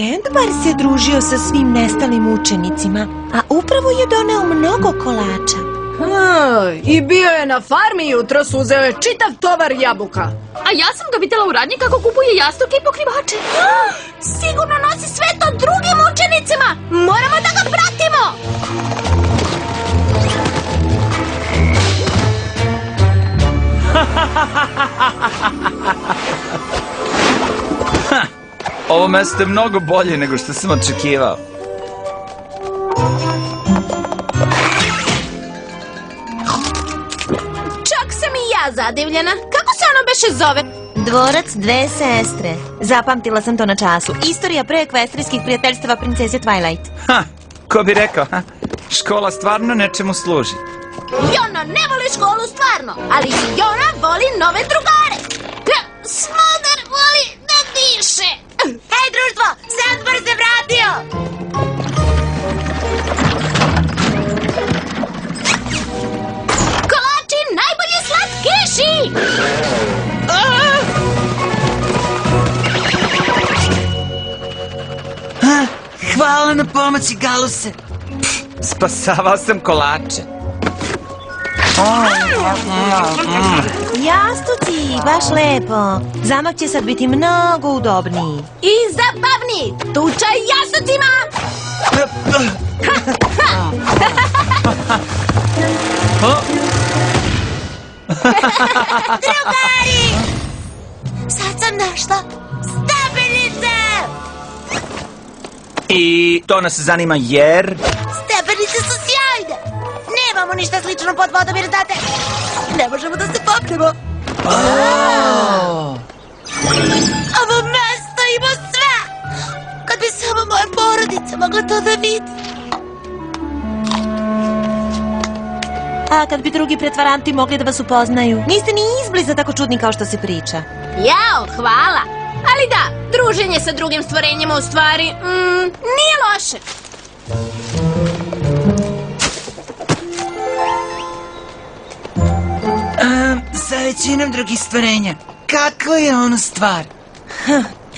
Endbar se družio sa svim nestalim učenicima, a upravo je doneo mnogo kolača. I bio je na farmi jutros, uzeo je čitav tovar jabuka. A ja sam ga videla u radnji kako kupuje jastuke i pokrivače. Sigurno nosi sve to drugim učenicima. Moramo da ga pratimo. Ovo mesto je mnogo bolje nego što sam očekivao. Čak sam i ja zadivljena. Kako se ono beše zove? Dvorac dve sestre. Zapamtila sam to na času. Istorija preekvestrijskih prijateljstava princeze Twilight. Ha, ko bi rekao, ha? Škola stvarno nečemu služi. Jona ne voli školu stvarno, ali Jona voli nove drugare. Smolder voli da diše. Hej, društvo! Sandbar se vratio! Kolači najbolji slatkiši! Hvala na pomoći, Galuse. Spasavao sam kolače. Jastuci, baš lepo. Zamak će sad biti mnogo udobniji. I zabavni! Tuča jasucima! Drugari! Sad sam našla stepenice! I to nas zanima jer... Stepenice su sjajne! Nemamo ništa slično pod vodom jer znate, ne možemo da se popnemo. Ovo mesto ima sve! Kad bi samo moja porodica mogla to da vidi. A kad bi drugi pretvaranti mogli da vas upoznaju? Niste ni izbliza tako čudni kao što se priča. Jao, hvala! Ali da, druženje sa drugim stvorenjima u stvari nije loše. Sa većinom drugih stvorenja, kako je ono stvar?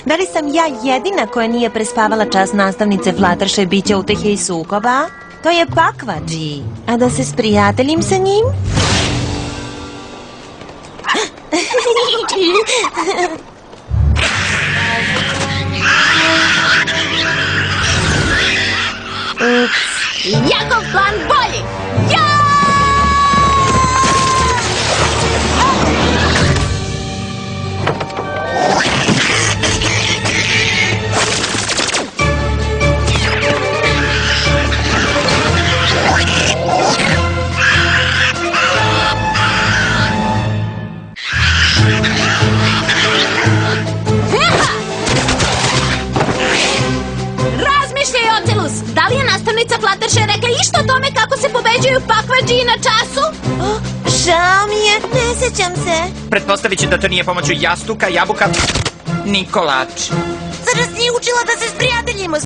Da li sam ja jedina koja nije prespavala čas nastavnice Fluttershy bića utehe i sukoba? To je Pakvadži. A da se sprijateljim sa njim? Jakov plan bolji! Ja! Razmišljaj, Ocelus! Da li je nastavnica Fluttershy rekla išta o tome kako se pobeđuju Pakvadži na času? Žao mi je, ne sećam se. Pretpostavit ću da to nije pomoću jastuka, jabuka, ni kolač. Zar nas nije učila da se sprijateljimo?